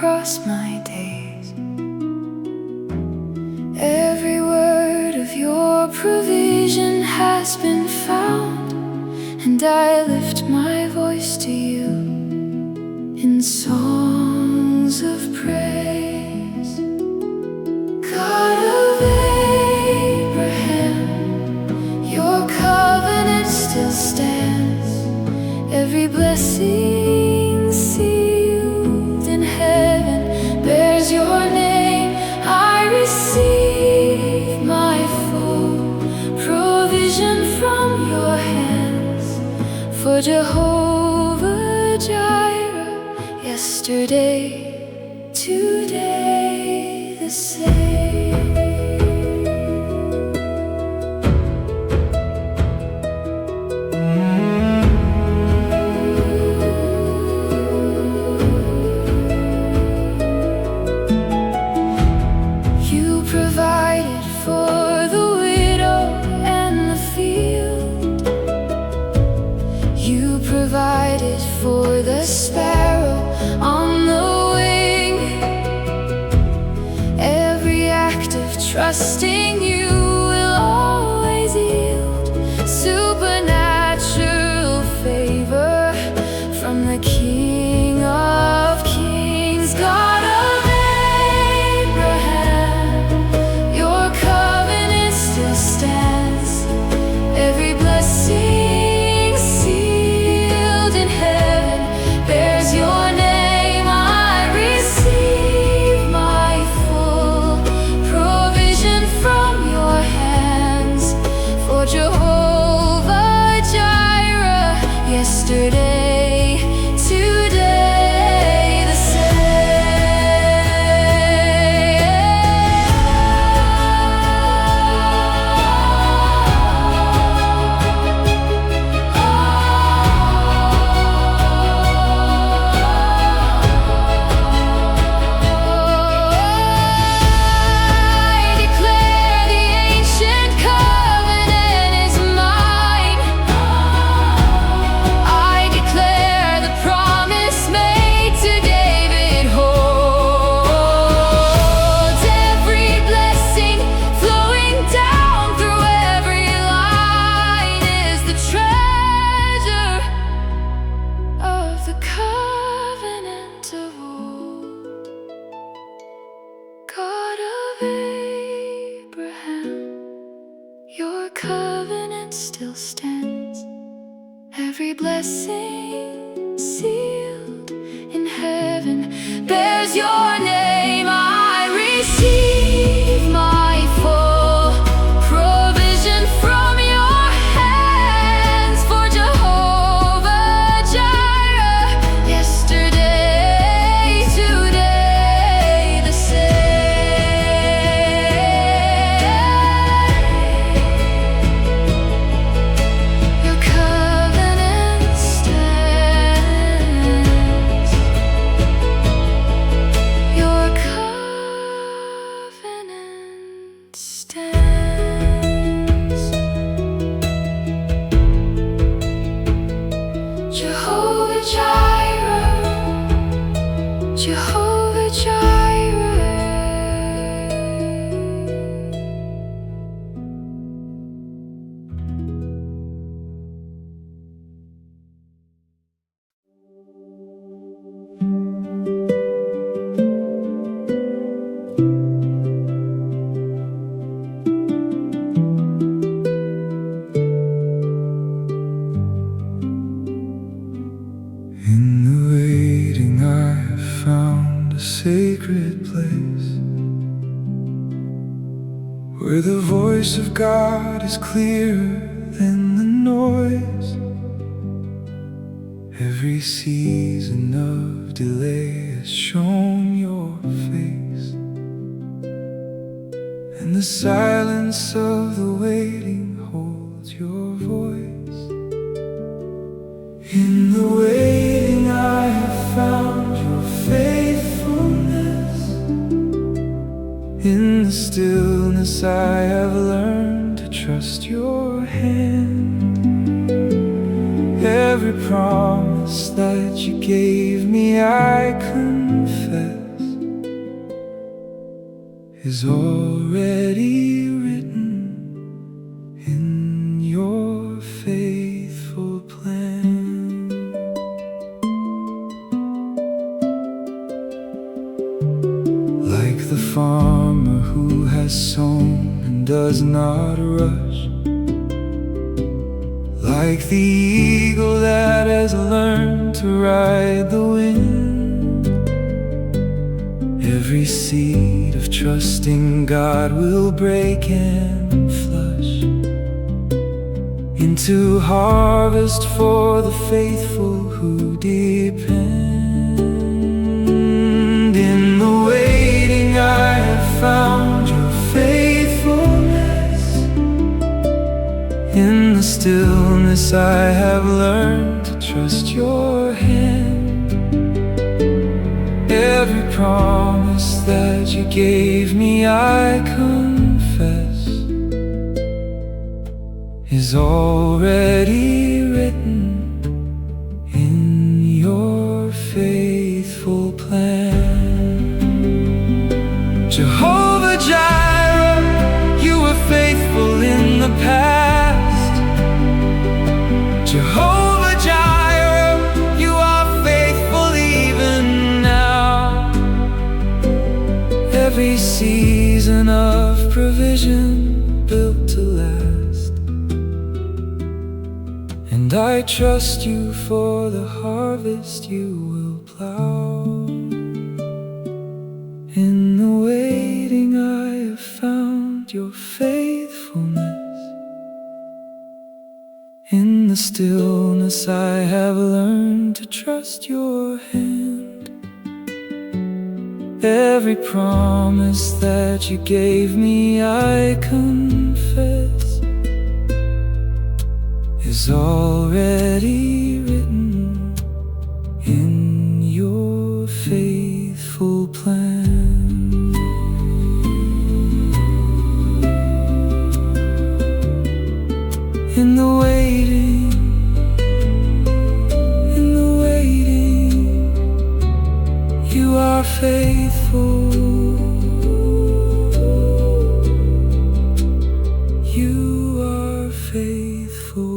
across my days. Every word of your provision has been found, and I lift my voice to you in songs of praise. God of Abraham, your covenant still stands. Every blessing sealed in heaven bears your name. I receive my full provision from your hands. For Jehovah Jireh, yesterday, today, the same. You provided for the widow and the field. You provided for the sparrow on the wing. Every act of trusting you will always yield supernatural favor from the King of Kings. God of Abraham, your covenant still stands. Every blessing sealed in heaven bears your name. I receive my full provision from your hands. For Jehovah Jireh, yesterday, today, the I declare the ancient covenant is mine. I declare the promise made to David holds. Every blessing flowing down through every line is the treasure of the covenant of old. God of Abraham, your covenant still stands. Every blessing sealed in heaven bears your name. I receive my full provision from your hands. For Jehovah Jireh, yesterday, today, the same. Your covenant stands. Your covenant stands. Jehovah Jireh, Jehovah Jireh. In the waiting I have found a sacred place where the voice of God is clearer than the noise. Every season of delay has shown your face, and the silence of the waiting holds your voice. In the waiting I have found your faithfulness. In the stillness I have learned to trust your hand. Every promise that you gave me I confess is already written in your faithful plan. Like the farmer who has sown and does not rush, like the eagle that has learned to ride the wind, every seed of trusting God will break and flush into harvest for the faithful who depend. In the waiting I have found your faithfulness. In the stillness I have learned to trust your hand. Every promise that you gave me, I confess, is already written in your faithful plan. Jehovah Jireh, you were faithful in the past. Jehovah Jireh, you are faithful even now. Every season of provision built to last, and I trust you for the harvest you will plow. In the waiting I have found your faithfulness. In the stillness I have learned to trust your hand. Every promise that you gave me, I confess, is already written in your faithful plan. In the waiting, you are faithful. You are faithful.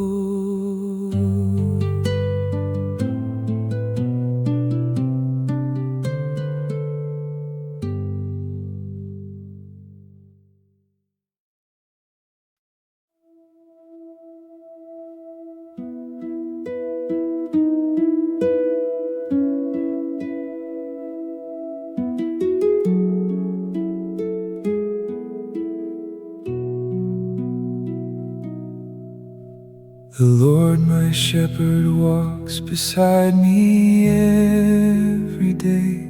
The Lord my shepherd walks beside me every day.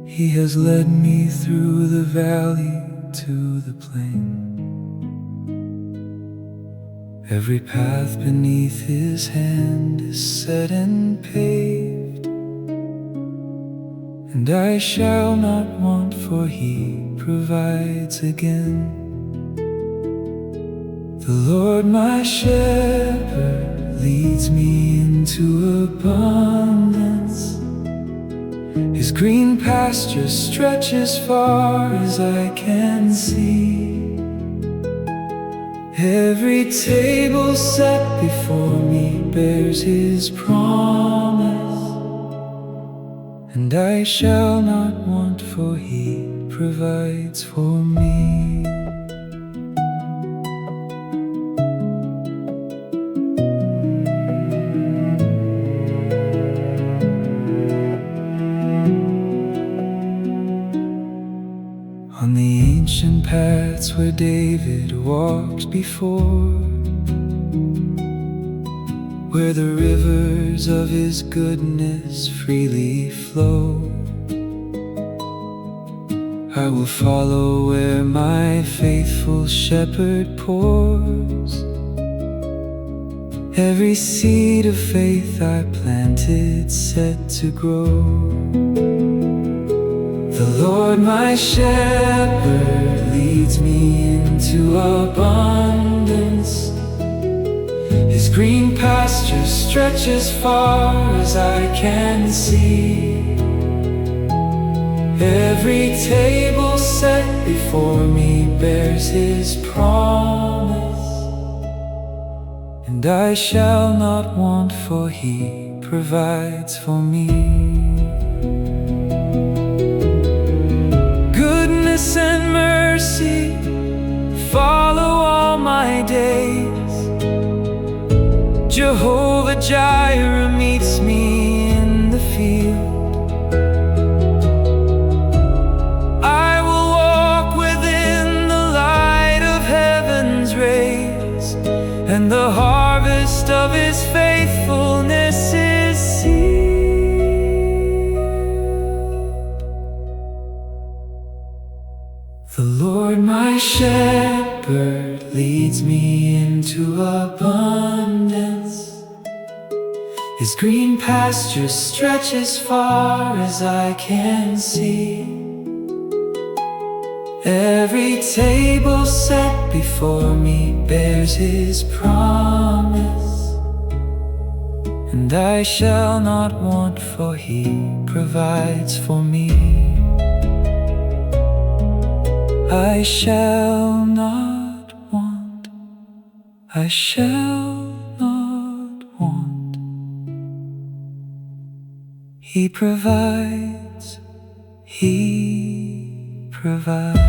He has led me through the valley to the plain. Every path beneath his hand is set and paved, and I shall not want, for he provides again. The Lord my shepherd leads me into abundance. His green pasture stretches far as I can see. Every table set before me bears his promise, and I shall not want, for he provides for me. On the ancient paths where David walked before, where the rivers of his goodness freely flow, I will follow where my faithful shepherd pours every seed of faith I planted, set to grow. The Lord my shepherd leads me into abundance. His green pasture stretches far as I can see. Every table set before me bears His promise, and I shall not want, for He provides for me. Goodness and mercy follow all my days. Jehovah Jireh meets me in the field. I will walk within the light of heaven's rays, and the harvest of His faithfulness is sealed. The Lord my shepherd leads me into abundance. His green pastures stretch as far as I can see. Every table set before me bears His promise, and I shall not want, for He provides for me. I shall not want, I shall not want. He provides, He provides.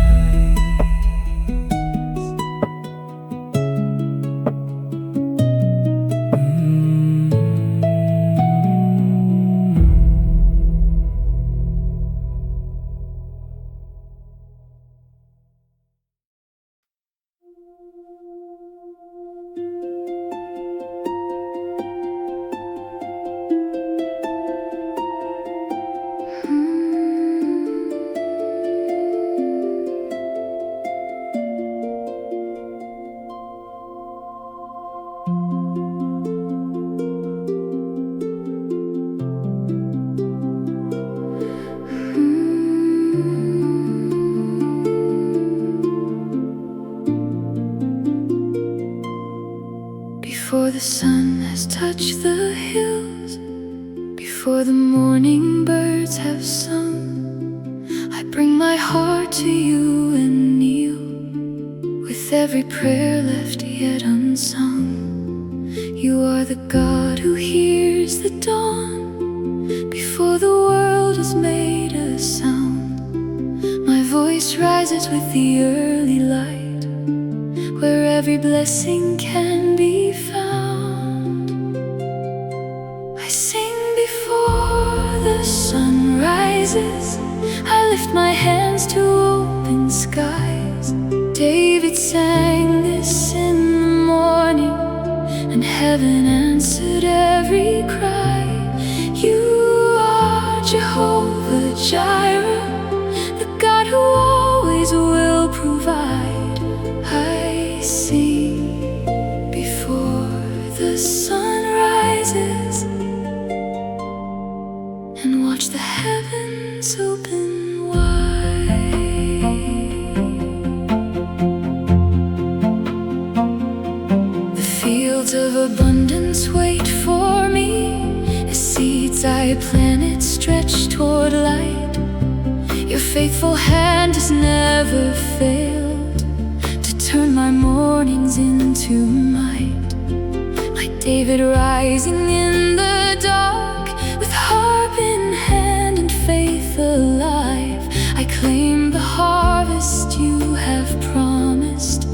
Before the sun has touched the hills, before the morning birds have sung, I bring my heart to you and kneel, with every prayer left yet unsung. You are the God who hears the dawn, before the world has made a sound. My voice rises with the early light, where every blessing can be found. I sing before the sun rises, I lift my hands to open skies. David sang this in the morning, and heaven answered every cry. You are Jehovah Jireh, the God who always will provide. I sing before the sun rises, and watch the heavens open wide. The fields of abundance wait for me, as seeds I planted stretch toward light. Your faithful hand has never failed to turn my mornings into might. Like David rising in the dark, with harp in hand and faith alive, I claim the harvest you have promised,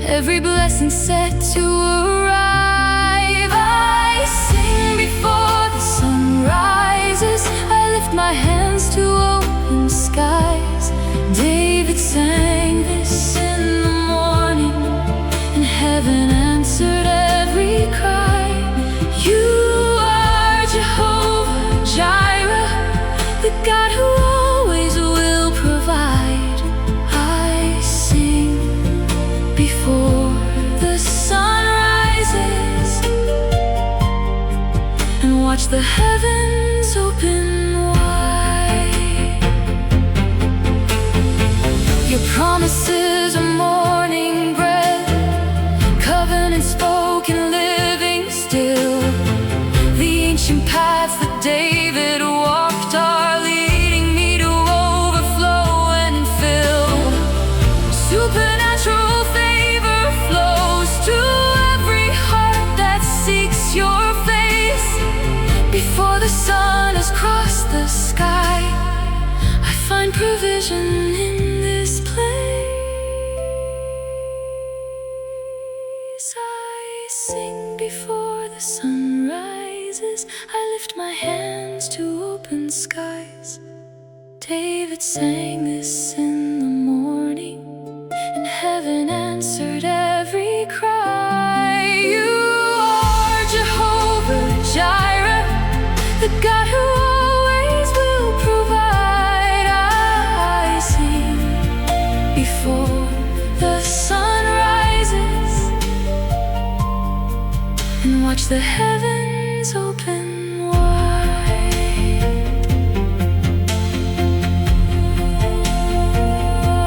every blessing set to arrive. I sing before the sun rises, I lift my hands to open skies. David sang this in the morning, and heaven answered every cry. You are Jehovah Jireh, the God who always will provide. I sing before the sun rises, and watch the heavens open wide. Your promises are morning bread, covenant spoken, living still. The ancient paths that David walked are leading me to overflow and fill. the sky. I find provision in this place. I sing before the sun rises. I lift my hands to open skies. David sang this in the morning, and heaven answered every cry. You are Jehovah Jireh, the God who always will provide. I sing before the sun rises and watch the heavens open wide.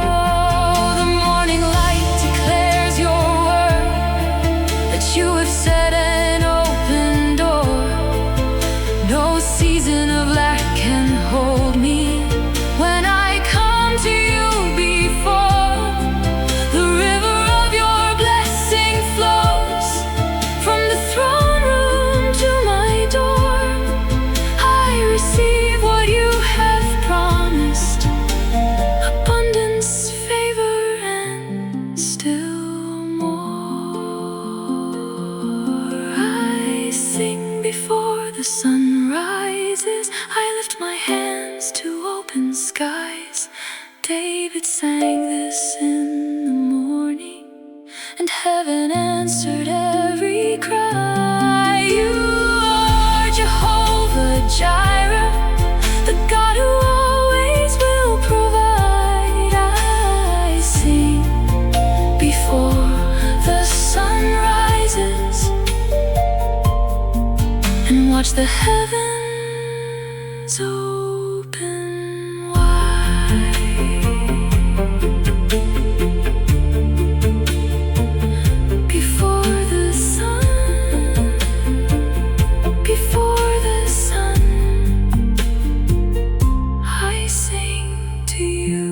Oh, the morning light declares your word, that you have set an open door. No season of lack can hold me when I come to you before. The river of your blessing flows from the throne room to my door. I receive what you have promised, abundance, favor, and still more. I sing before the sun rises. I lift my hands to open skies. David sang this in the morning, and heaven answered every cry. You are Jehovah Jireh, the God who always will provide. I sing before the sun rises and watch the heavens open wide. Before the sun, I sing to you.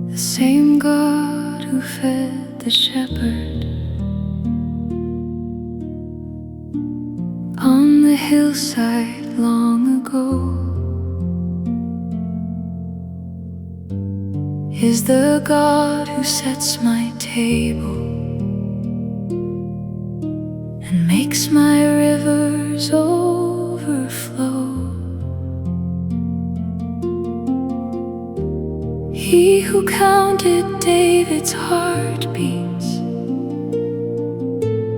The same God who fed the shepherd on the hillside long ago is the God who sets my table and makes my rivers overflow. He who counted David's heartbeats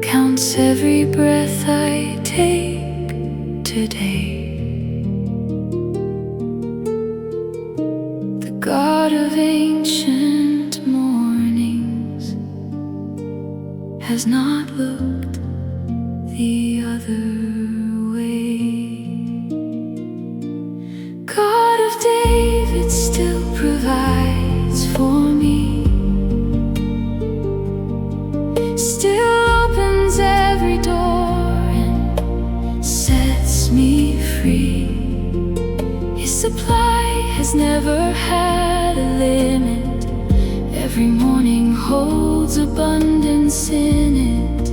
counts every breath I take today. The God of ancient mornings has not looked the other way. God of David still provides for me, still opens every door and sets me free. His supply has never had a limit. Every morning holds abundance in it.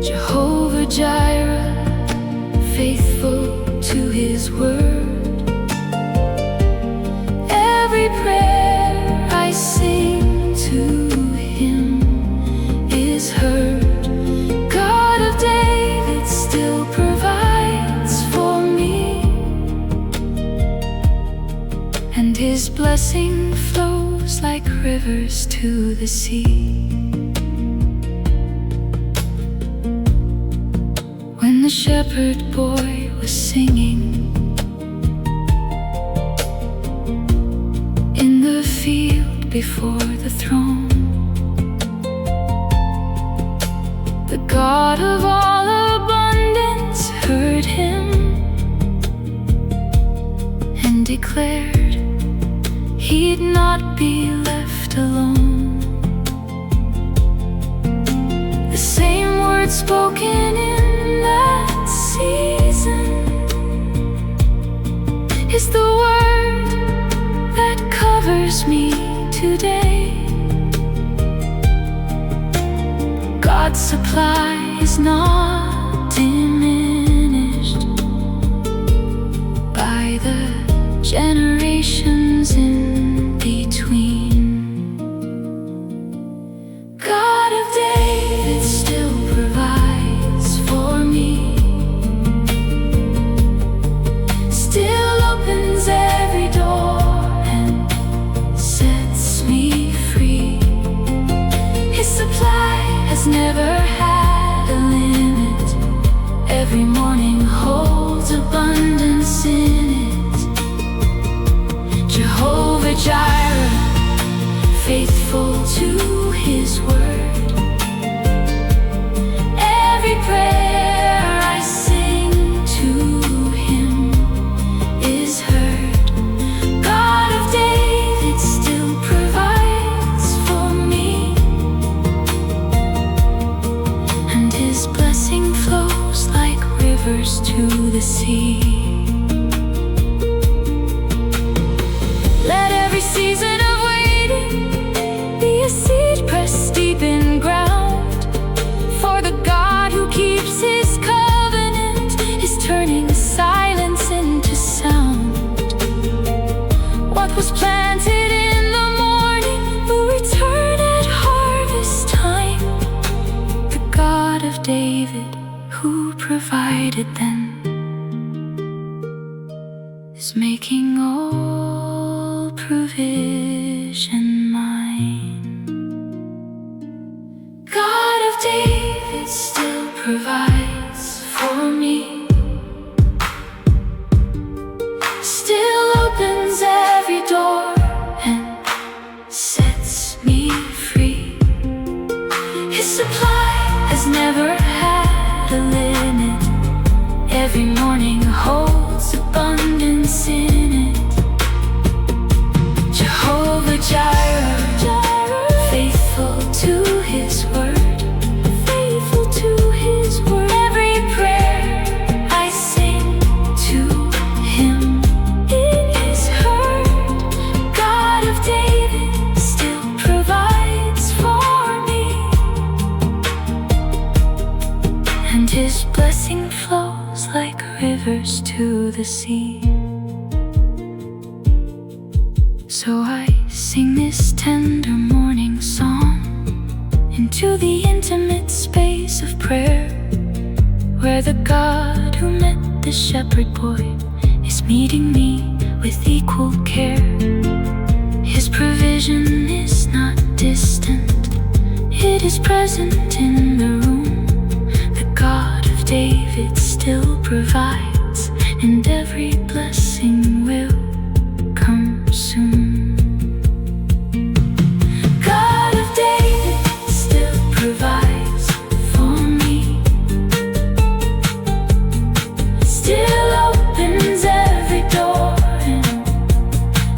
Jehovah Jireh, faithful to his word. Every prayer I sing to him is heard. God of David still provides for me, and his blessing flows like rivers to the sea. When the shepherd boy was singing in the field before the throne, the God of all abundance heard him, and and declared he'd not be left alone. The same word spoken in that season is the word that covers me today. God's supply is not diminished by the generations in between. God of David still provides for me, still opens every door and sets me free. His supply has never had a limit. Every morning holds abundance in it. Jehovah Jireh, faithful to His word. Every prayer I sing to Him is heard. God of David still provides for me, and His blessing flows like rivers to the sea. Let every season of waiting be a seed pressed deep in ground, for the God who keeps His covenant is turning silence into sound. What was planted in the morning will return at harvest time. The God of David, who provided then, is making all provision mine. God of David still provides for me, still opens every door and sets me free. His supply has never had a limit. Every morning holds abundance in it. Jehovah Jireh, faithful to His word, faithful to His word. Every prayer I sing to Him is heard. God of David still provides for me, and His blessing flows like rivers to the sea. So I sing this tender morning song into the intimate space of prayer, where the God who met the shepherd boy is meeting me with equal care. His provision is not distant, it is present in the room. The God of David still provides, and every blessing will come soon. God of David still provides for me, still opens every door and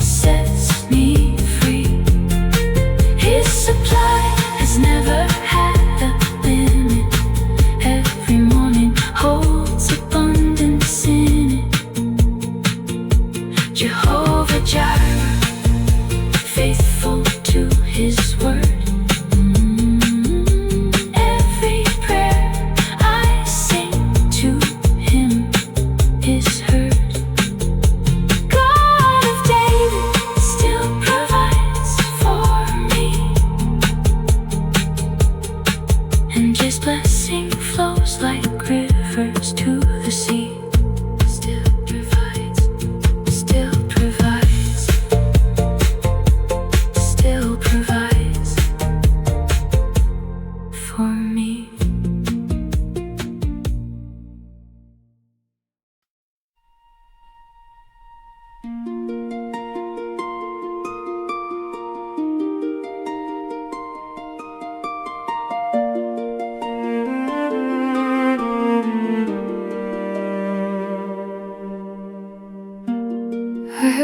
sets me free. His supply has never had a limit. Every morning holds abundance in it. Jehovah Jireh, faithful to His word. Every prayer I sing to Him is heard. God of David still provides for me,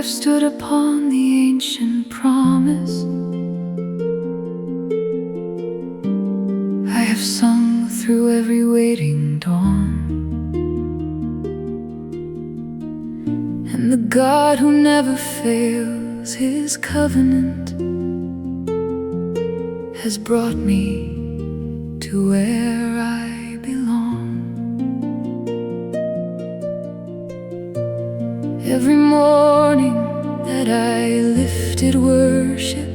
have stood upon the ancient promise. I have sung through every waiting dawn. And the God who never fails His covenant has brought me to where I belong. Every morning that I lifted worship,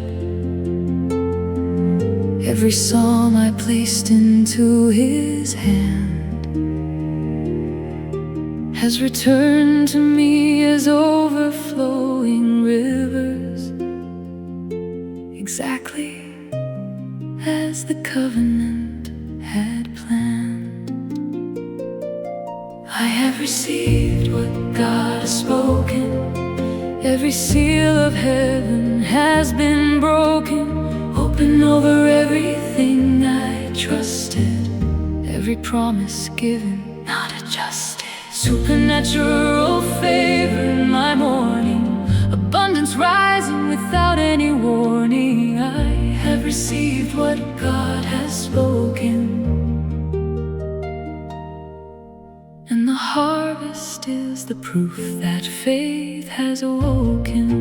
every psalm I placed into His hand has returned to me as overflowing rivers, exactly as the covenant had planned. I have received what God has spoken. Every seal of heaven has been broken. Open over everything I trusted. Every promise given, not adjusted. Supernatural favor in my morning, abundance rising without any warning. I have received what God has spoken, and the harvest is the proof that faith has awoken.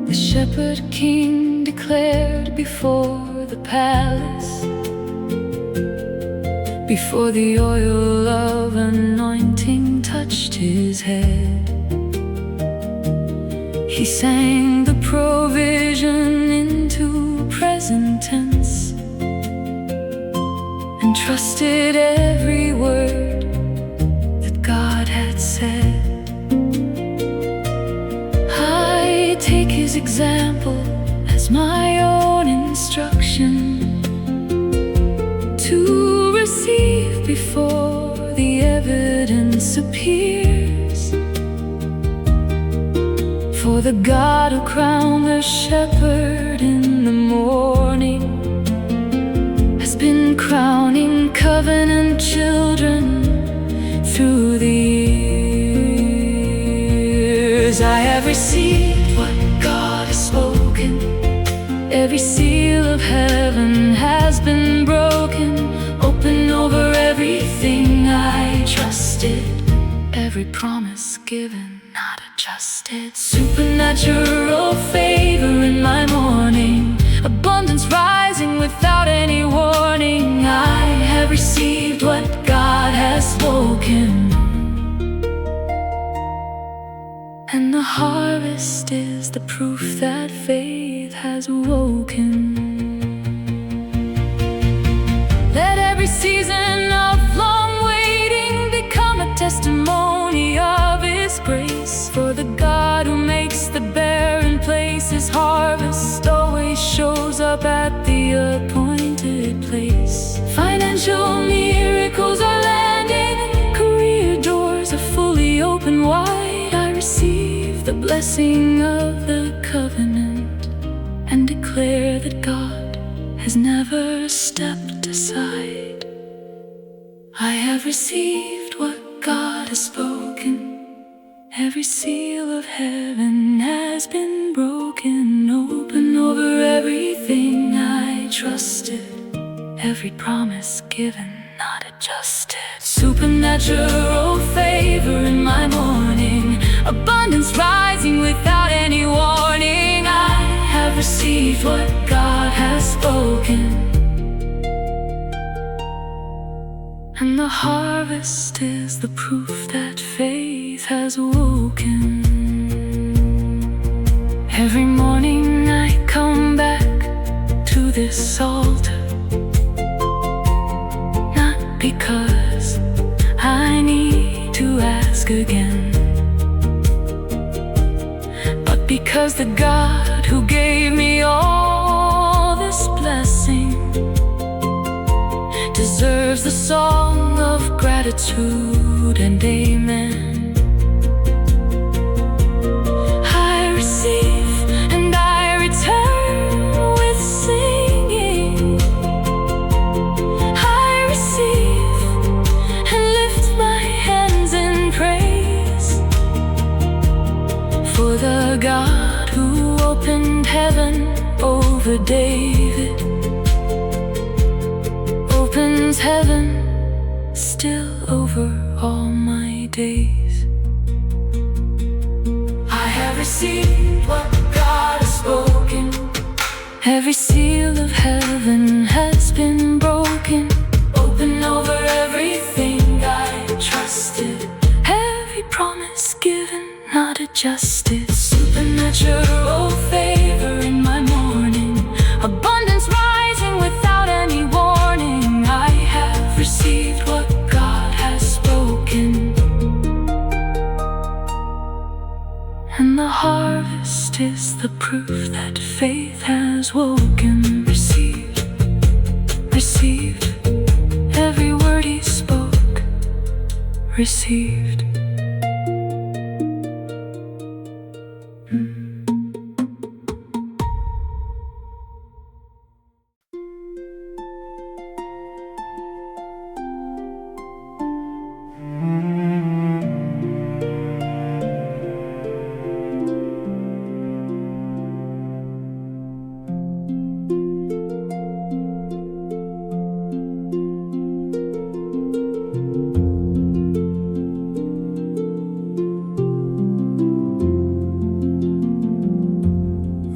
The shepherd king declared before the palace, before the oil of anointing touched his head, he sang the provision into present tense and trusted every word that God had said. I take his example as my own instruction to receive before the evidence appears. For the God who crowned the shepherd in the morning has been crowning covenant children through the years. I have received what God has spoken. Every seal of heaven has been broken. Open over everything I trusted. Every promise given, not adjusted. Supernatural favor in my morning, abundance rising without any warning. I have received what God has spoken, and the harvest is the proof that faith has awoken. Let every season of long waiting become a testimony of His grace. For the God who makes the barren places harvest always shows up at the appointed place. Financial miracles are landing, career doors are fully open wide. I receive the blessing of the covenant and declare that God has never stepped aside. I have received what God has spoken. Every seal of heaven has been broken. Open over everything I trusted. Every promise given, not adjusted. Supernatural favor in my morning, abundance rising without any warning. I have received what God has spoken, and the harvest is the proof that faith has awoken. Every morning I come back to this altar, not because I need to ask again, but because the God who gave me all this blessing deserves the song of gratitude and amen. I receive and I return with singing. I receive and lift For the God who opened heaven over David opens heaven still over all my days. I have received what God has spoken. Every seal of heaven has been broken. Open over everything I trusted. Every promise given, not adjusted. Supernatural favor in my morning. Abundance rising without any warning. I have received what God has spoken. And the harvest is the proof that faith has woken. Received, received. Every word he spoke, received.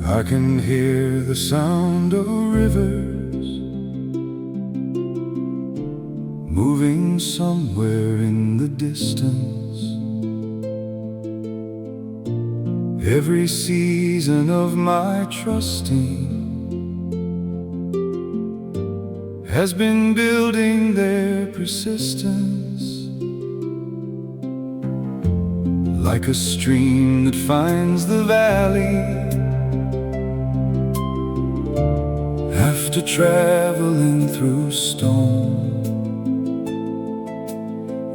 I can hear the sound of rivers moving somewhere in the distance. Every season of my trusting has been building their persistence, like a stream that finds the valley after traveling through storm.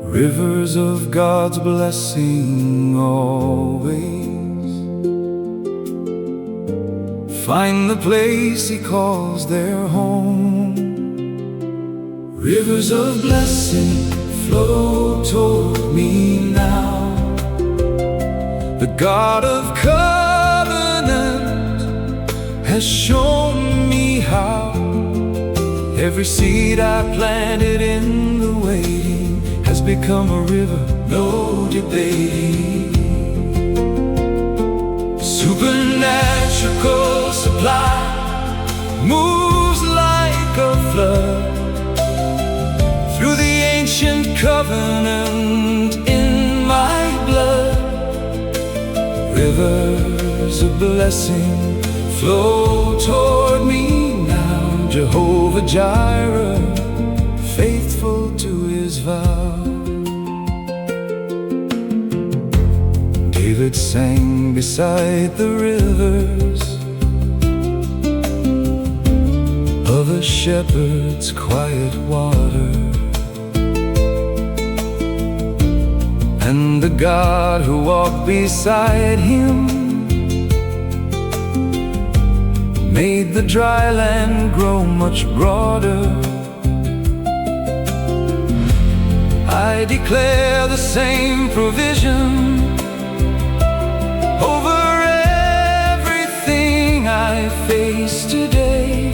Rivers of God's blessing always find the place He calls their home. Rivers of blessing flow toward me now. The God of covenant has shown me how. Every seed I planted in the waiting has become a river, no debating. Supernatural supply moves like a flood through the ancient covenant in my blood. Rivers of blessing flow toward me now. Jehovah Jireh, faithful to His vow. David sang beside the rivers of a shepherd's quiet water, and the God who walked beside him made the dry land grow much broader. I declare the same provision over everything I face today.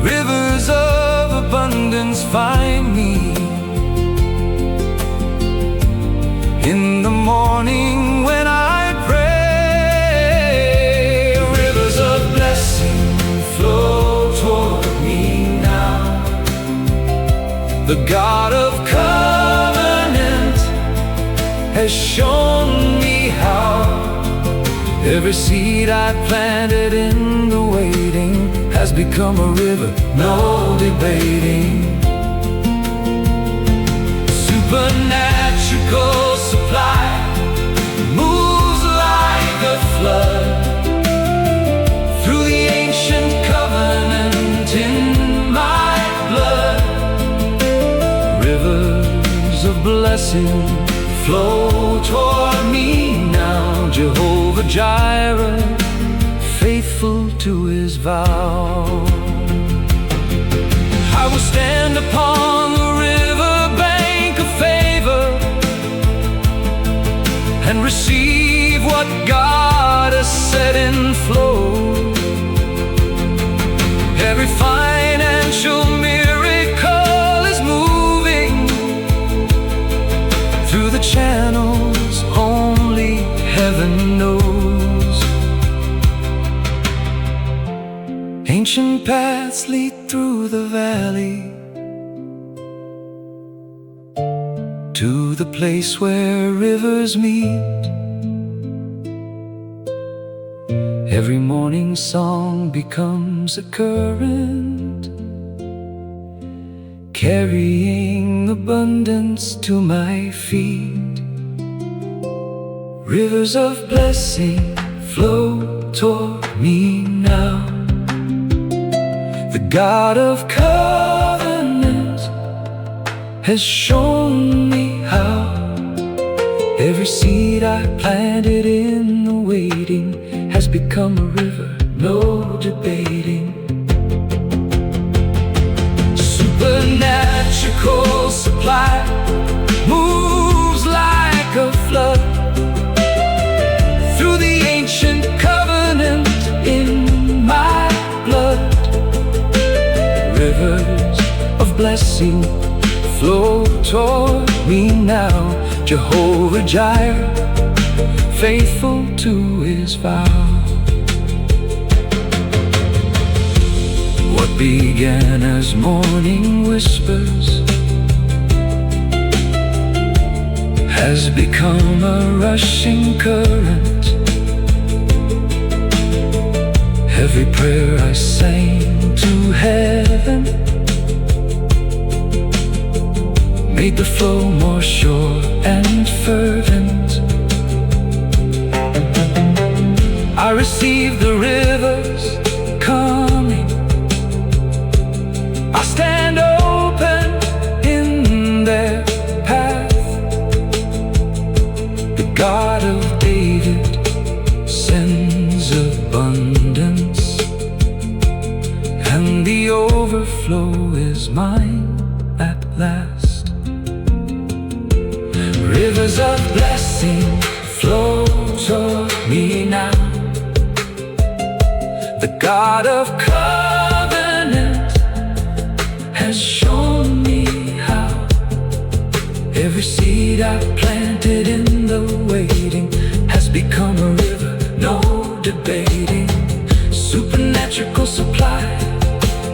Rivers of abundance find me in the morning when I pray. Rivers of blessing flow toward me now. The God of covenant has shown me how. Every seed I planted in the waiting has become a river, no debating. Supernatural supply moves like a flood through the ancient covenant in my blood. Rivers of blessing flow toward me now. Jehovah Jireh, faithful to His vow. I will stand upon the river bank of favor and receive what God has set in flow. Every financial miracle is moving through the channels only heaven knows. Ancient paths lead through the valley to the place where rivers meet. Every morning song becomes a current, carrying abundance to my feet. Rivers of blessing flow toward me now. The God of covenant has shown me how. Every seed I planted in the waiting has become a river, no debating. Supernatural supply moves like a flood through the ancient covenant in my blood. Rivers of blessing flow toward me now. Jehovah Jireh, faithful to his vow. What began as morning whispers has become a rushing current. Every prayer I sang to heaven made the flow more sure and fervent. I receive the rivers coming. I stand open in their path. The God of David sends abundance, and the overflow is mine at last. Rivers of blessing flow toward me now. The God of covenant has shown me how. Every seed I planted in the waiting has become a river, no debating. Supernatural supply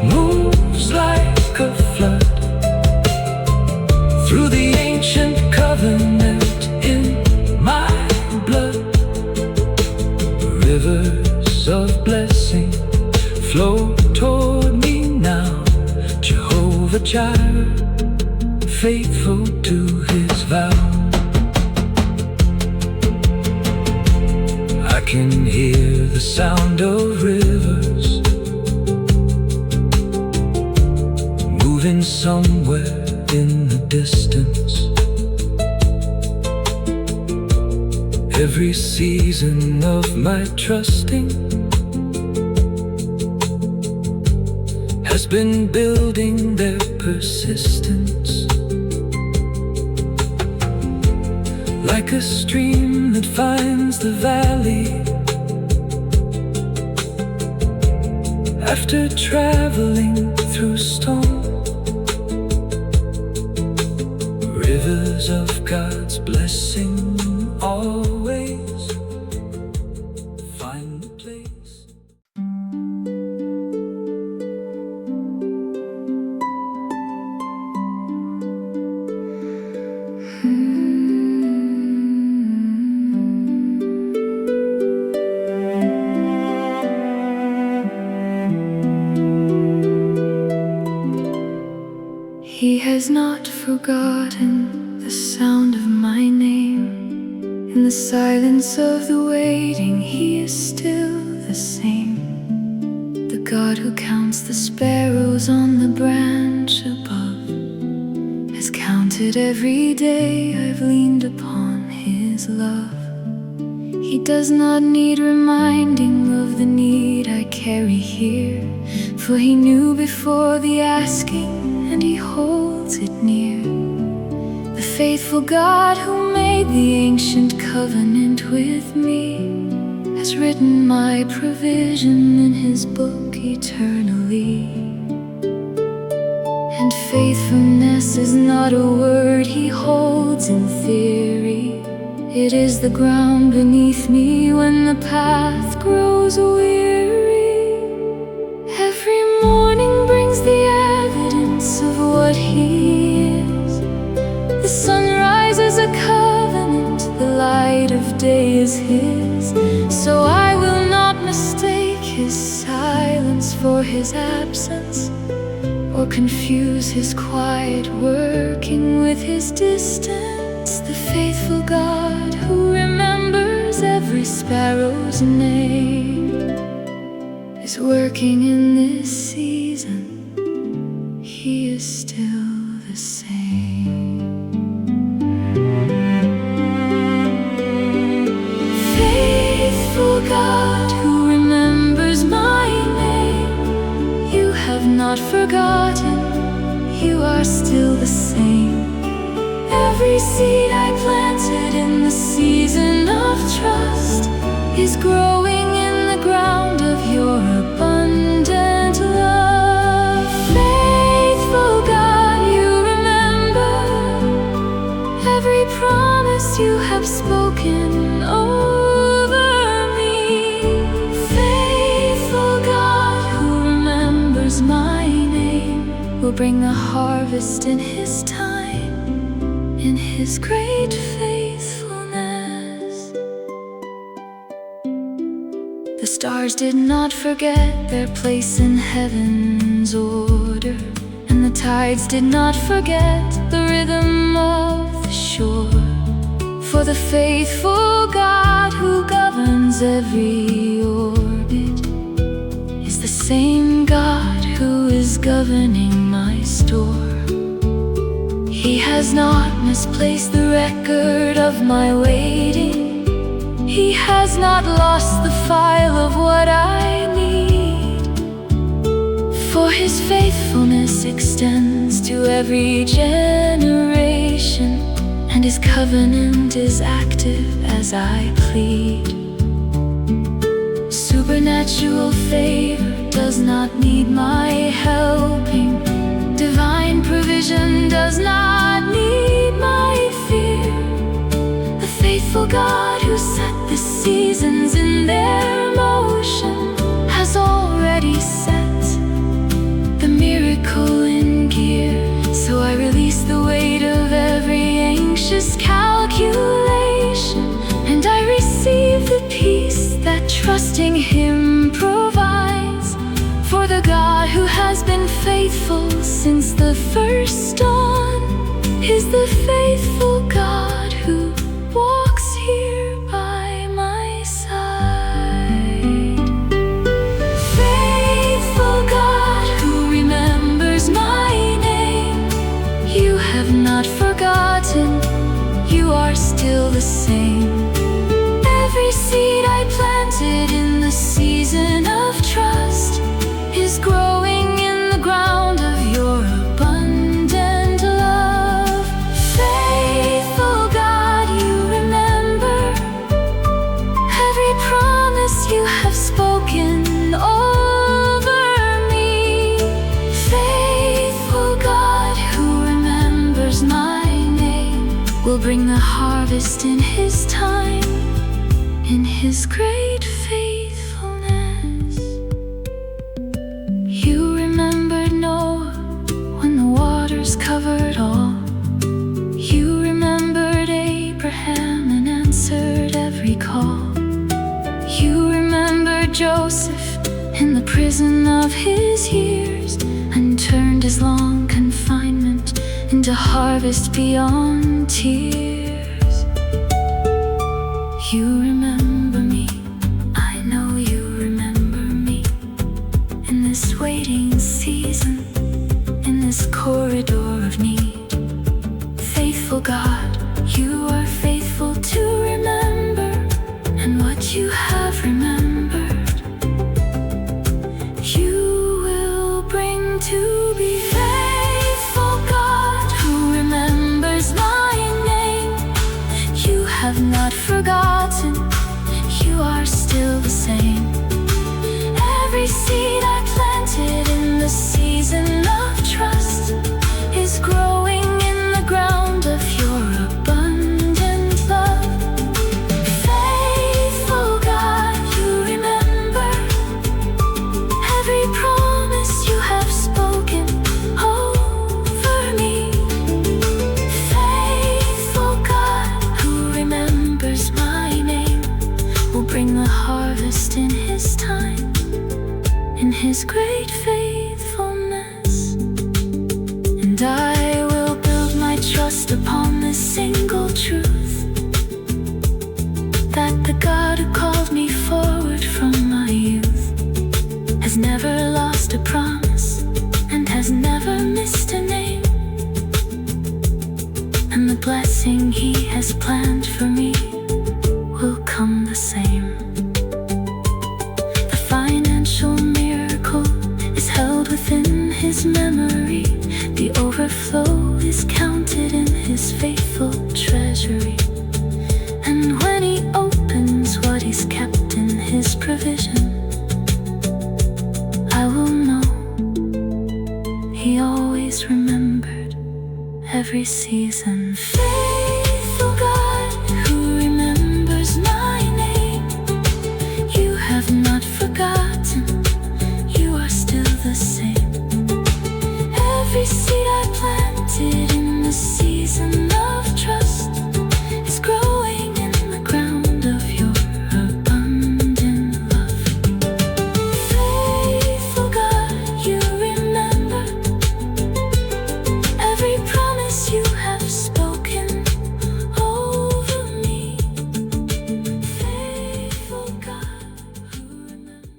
moves like a flood through the ancient covenant in my blood. Rivers of blessing flow toward me now. Jehovah Jireh, faithful to his vow. I can hear the sound of rivers moving somewhere in the distance. Every season of my trusting has been building their persistence. Like a stream that finds the valley after traveling through storm. Rivers of God's blessing always find the place. He has not forgotten the sound of my name. In the silence of the waiting, he is still the same. The God who counts the sparrows on the branch above has counted every day I've leaned upon his love. He does not need reminding of the need I carry here, for he knew before the asking, and he holds it near. The faithful God who made the ancient covenant with me, has written my provision in his book eternally. And faithfulness is not a word he holds in theory. It is the ground beneath me when the path grows weary. Every morning brings the evidence of what he is. The sunrise is a covenant, the light of day is his. So I will not mistake his silence for his absence, or confuse his quiet working with his distance. The faithful God who remembers every sparrow's name is working in this season. He is still the same. Faithful God who remembers my name, you have not forgotten, you are still the same. Every seed I planted in the season of trust is growing in the ground of your abundant love. Faithful God, you remember every promise you have spoken over me. Faithful God who remembers my name will bring the harvest in his time, in his great faithfulness. The stars did not forget their place in heaven's order, and the tides did not forget the rhythm of the shore. For the faithful God who governs every orbit is the same God who is governing my store. He has not misplaced the record of my waiting. He has not lost the file of what I need. For his faithfulness extends to every generation, and his covenant is active as I plead. Supernatural favor does not need my helping. Divine provision does not need my fear. The faithful God who set the seasons in their motion has already set the miracle in gear. So I release the weight of every anxious calculation, and I receive the peace that trusting him provides. For the God who has been faithful since the first dawn is the faithful God who walks here by my side. Faithful God who remembers my name, you have not forgotten, you are still the same. Every seed I planted in the season of trust is growing in the ground of your abundant love. Faithful God, you remember every promise you have spoken over me. Faithful God who remembers my name will bring the harvest in his time, in his great faithfulness. You remembered Noah when the waters covered all. You remembered Abraham and answered every call. You remembered Joseph in the prison of his years, and turned his long confinement into harvest beyond tears. You remember me, I know you remember me, in this waiting season, in this corridor of need. Faithful God, you are faithful to remember, and what you have remembered, you will bring to be. Faithful God who remembers my name, you have not forgotten, you are still the same. Every seed I planted in the season of trust is growing in the ground of your abundant love. Faithful God, you remember every promise you have spoken over me. Faithful God, who remembers my name, will bring the harvest in His time, in His great faithfulness. And I will build my trust upon this single truth, that the God who called me forward from my youth has never lost a promise and has never missed a name. And the blessing He has planned for me will come the same. The financial miracle is held within His memory. The overflow is counted in His faithful treasury. And when He opens what He's kept in His provision, I will know He always remembered every season. Faithful God, who remembers my name, you have not forgotten, you are still the same. Every seed I planted in the season of trust is growing in the ground of your abundant love. Faithful God, you remember every promise you have spoken over me. Faithful God, who remembers.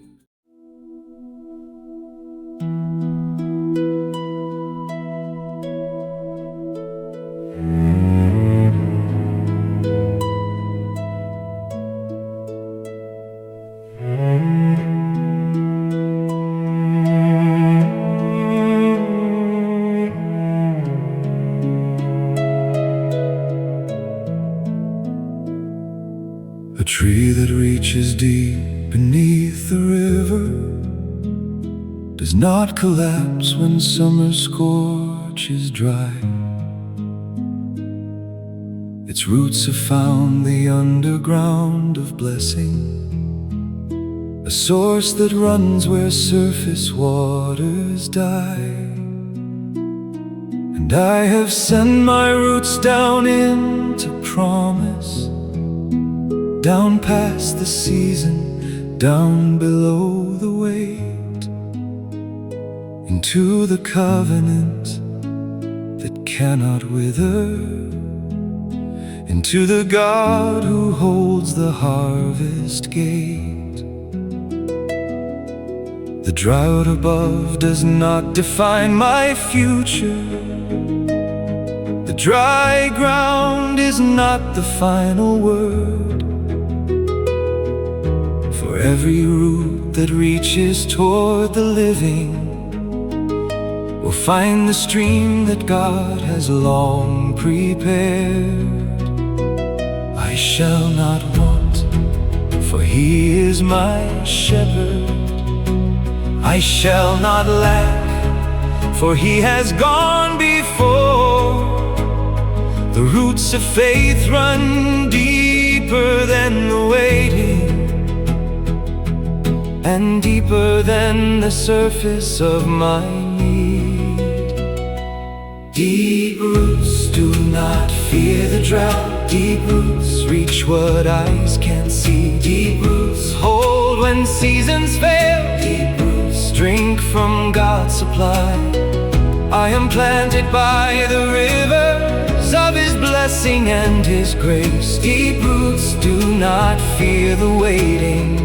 A tree that reaches deep beneath the river does not collapse when summer scorches dry. Its roots have found the underground of blessing, a source that runs where surface waters die. And I have sent my roots down into promise, down past the season, down below the weight, into the covenant that cannot wither, into the God who holds the harvest gate. The drought above does not define my future. The dry ground is not the final word. For every root that reaches toward the living will find the stream that God has long prepared. I shall not want, for He is my shepherd. I shall not lack, for He has gone before. The roots of faith run deeper than the waiting, and deeper than the surface of my need. Deep roots do not fear the drought. Deep roots reach what eyes can't see. Deep roots hold when seasons fail. Deep roots drink from God's supply. I am planted by the rivers of His blessing and His grace. Deep roots do not fear the waiting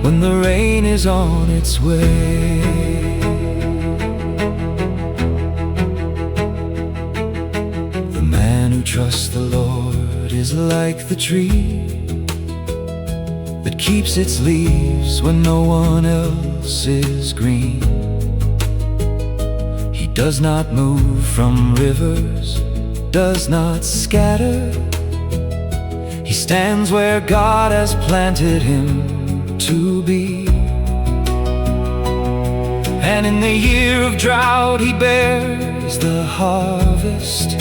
when the rain is on its way. The man who trusts the Lord is like the tree that keeps its leaves when no one else is green. He does not move from rivers, does not scatter. He stands where God has planted him to be. And in the year of drought he bears the harvest,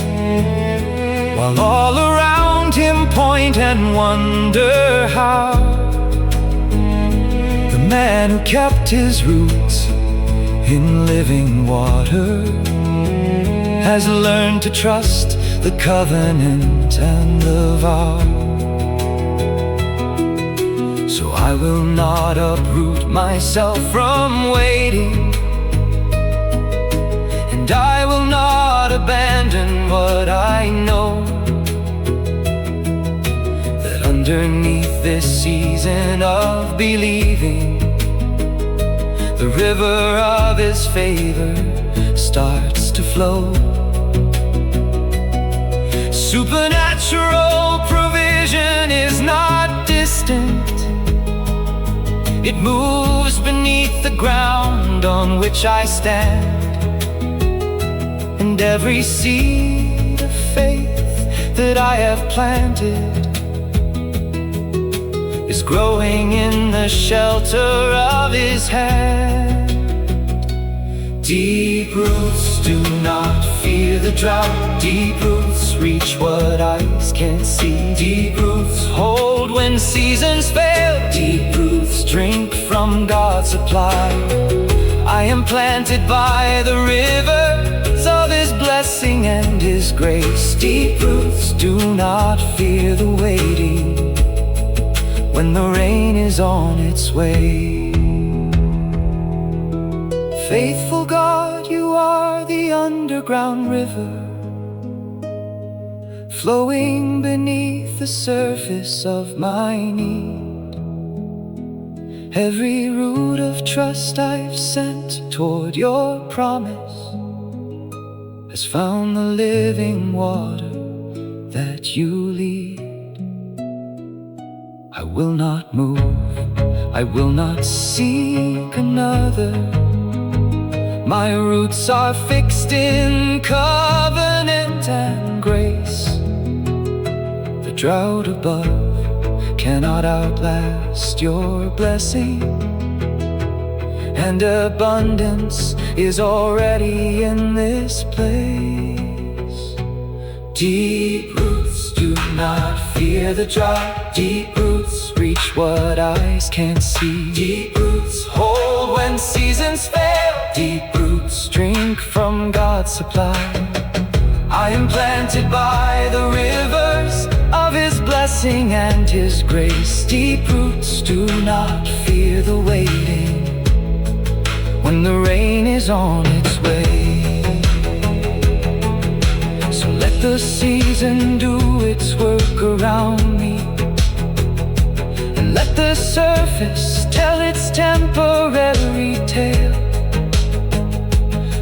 while all around him point and wonder how the man who kept his roots in living water has learned to trust the covenant and the vow. So I will not uproot myself from waiting, and I will not abandon what I know, that underneath this season of believing, the river of his favor starts to flow. Supernatural provision is not distant. It moves beneath the ground on which I stand. And every seed of faith that I have planted is growing in the shelter of his hand. Deep roots do not fear the drought. Deep roots reach what eyes can't see. Deep roots hold when seasons fail. Deep roots drink from God's supply. I am planted by the rivers of his blessing and his grace. Deep roots do not fear the waiting when the rain is on its way. Faithful God, you are the underground river, flowing beneath the surface of my need. Every root of trust I've sent toward your promise has found the living water that you lead. I will not move, I will not seek another. My roots are fixed in covenant and grace. The drought above cannot outlast your blessing, and abundance is already in this place. Deep roots do not fear the drought. Deep roots reach what eyes can't see. Deep roots hold when seasons fail. Deep roots drink from God's supply. I am planted by the rivers of his blessing and his grace. Deep roots do not fear the waiting when the rain is on its way. So let the season do its work around me, and let the surface tell its temporary tale.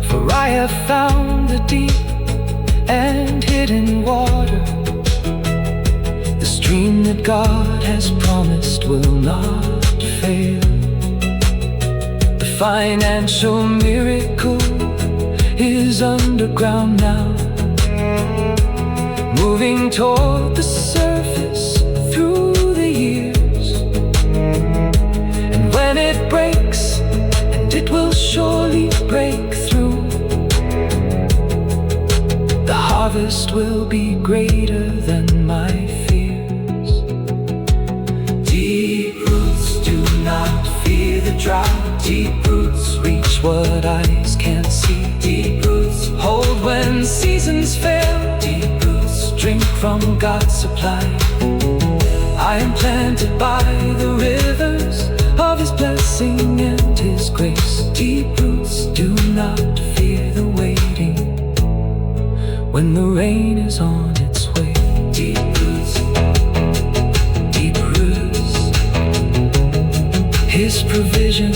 For I have found the deep and hidden water, the stream that God has promised will not fail. The financial miracle is underground now, moving toward the surface through the years. And when it breaks, and it will surely break through, the harvest will be greater than my fears. Deep roots do not fear the drought. Deep roots reach what eyes can't see. Deep roots hold when seasons fail. Deep roots drink from God's supply. I am planted by the rivers of his blessing and his grace. Deep roots do not fear the waiting when the rain is on its way. Deep roots, deep roots, his provision